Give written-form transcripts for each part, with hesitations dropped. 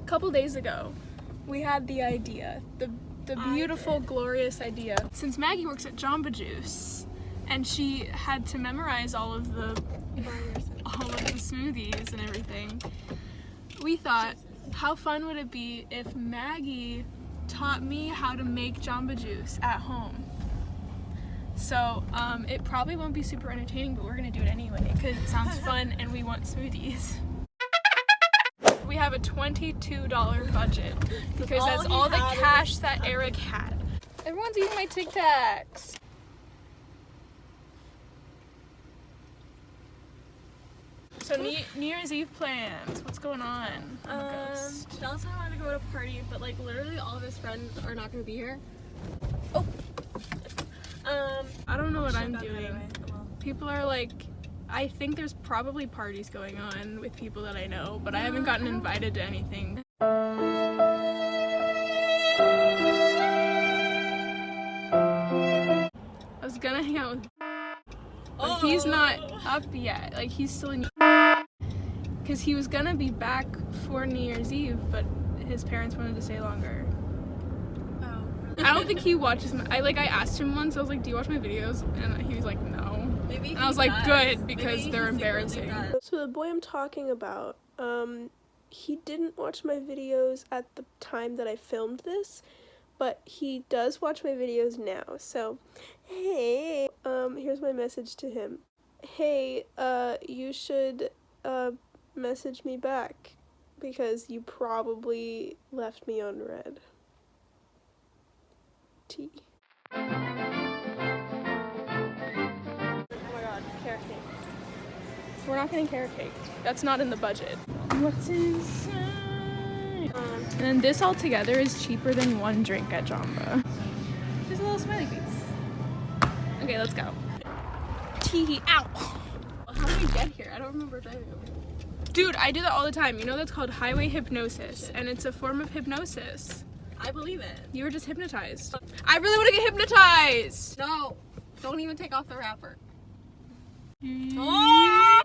couple days ago, we had the idea, the beautiful, glorious idea. Since Maggie works at Jamba Juice, and she had to memorize all of the smoothies and everything, we thought, how fun would it be if Maggie taught me how to make Jamba Juice at home? So it probably won't be super entertaining, but we're gonna do it anyway because it sounds fun and we want smoothies. We have a $22 budget because that's all the cash that Eric had. Everyone's eating my Tic Tacs. So New Year's Eve plans. What's going on? Dallas and I wanted to go to a party, but like literally all of his friends are not going to be here. Oh. I don't know what I'm doing. People are like, I think there's probably parties going on with people that I know, but I haven't gotten invited to anything. I was gonna hang out with, but he's not up yet. Like he's still in, because he was gonna be back for New Year's Eve, but his parents wanted to stay longer. I don't think he watches my, I asked him once, I was like, do you watch my videos? And he was like, no. Maybe and I was like, good, because they're embarrassing. So the boy I'm talking about, he didn't watch my videos at the time that I filmed this, but he does watch my videos now. So, hey, here's my message to him. Hey, you should, message me back, because you probably left me on red. T. Oh my god, carrot cake. We're not getting carrot cake. That's not in the budget. What's inside? And then this all together is cheaper than one drink at Jamba. Just a little smiley face. Okay, let's go. Tee, ow! How did we get here? I don't remember driving over here. Dude, I do that all the time. You know that's called highway hypnosis, and it's a form of hypnosis. I believe it. You were just hypnotized. I really want to get hypnotized! No, don't even take off the wrapper. Oh!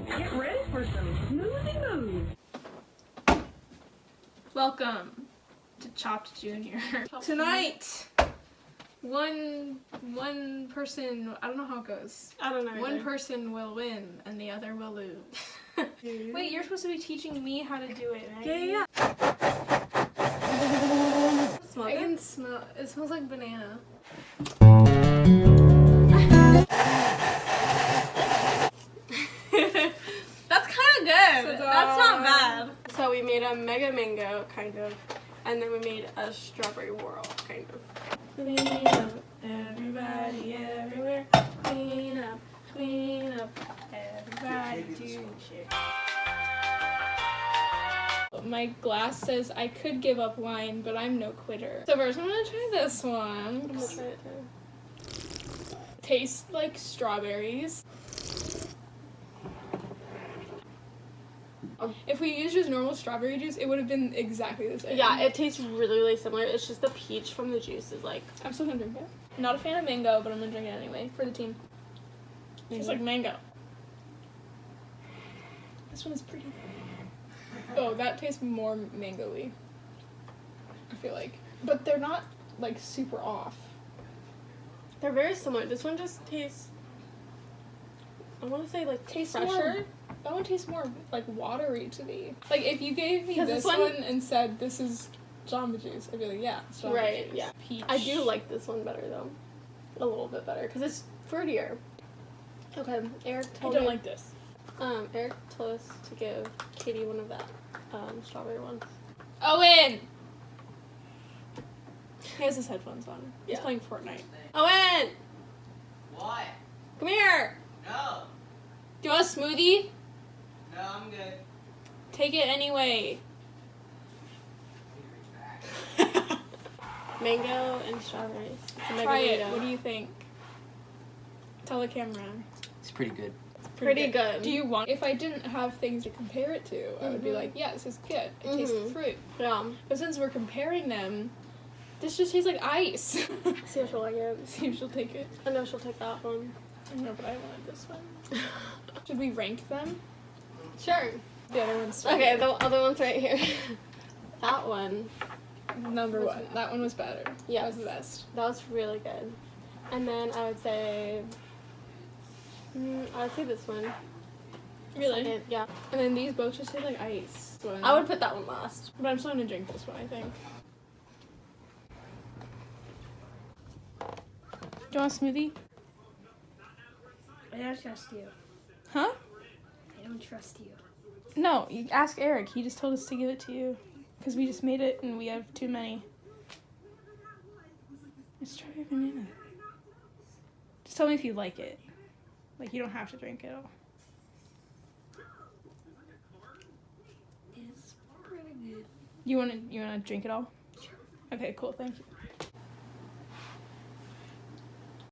Get ready for some smoothie moves. Welcome to Chopped Junior. Tonight, one person, I don't know how it goes. I don't know. One person will win and the other will lose. Wait, you're supposed to be teaching me how to do it, right? Yeah. I can smell, it smells like banana. That's kind of good. That's not bad. So we made a mega mango, kind of, and then we made a strawberry whirl, kind of. Clean up, everybody, everywhere. Clean up, everybody do shit. My glass says I could give up wine, but I'm no quitter. So first I'm gonna try this one. I'm gonna try it too. Tastes like strawberries. If we used just normal strawberry juice, it would have been exactly the same. Yeah, it tastes really, really similar. It's just the peach from the juice is like... I'm still gonna drink it. Not a fan of mango, but I'm gonna drink it anyway for the team. Tastes like mango. This one is pretty. Oh, that tastes more mango-y, I feel like. But they're not, like, super off. They're very similar. This one just tastes... I want to say, like, Tastes fresher. more, that one tastes more, like, watery to me. Like, if you gave me this this one one and said, this is Jamba Juice, I'd be like, yeah, it's Jamba Right, Juice. yeah. Peach. I do like this one better, though. A little bit better, because it's fruitier. Okay, Eric I told don't me... like this. Eric told us to give Katie one of that, strawberry ones. Owen! He has his headphones on. He's Yeah. playing Fortnite. Owen! What? Come here! No. Do you want a smoothie? No, I'm good. Take it anyway. Mango and strawberries. It's a mega Try it. mango. What do you think? Tell the camera. It's pretty good. Pretty good. Do you want? If I didn't have things to compare it to, I would be like, yeah, this is good. It tastes fruit. Yeah. But since we're comparing them, this just tastes like ice. See if she'll like it. See if she'll take it. I know she'll take that one. I know, but I wanted this one. Should we rank them? Sure. The other one's Okay, the other one's right here. That one. number one. That one was better. Yeah. That was the best. That was really good. And then I would say this one. Really? Second, yeah. And then these both just taste like ice. I would put that one last. But I'm still gonna drink this one, I think. Do you want a smoothie? I don't trust you. Huh? I don't trust you. No, you ask Eric. He just told us to give it to you. Because we just made it and we have too many. It's strawberry banana. Just tell me if you like it. Like, you don't have to drink it all. It's pretty good. You wanna drink it all? Sure. Okay, cool, thank you.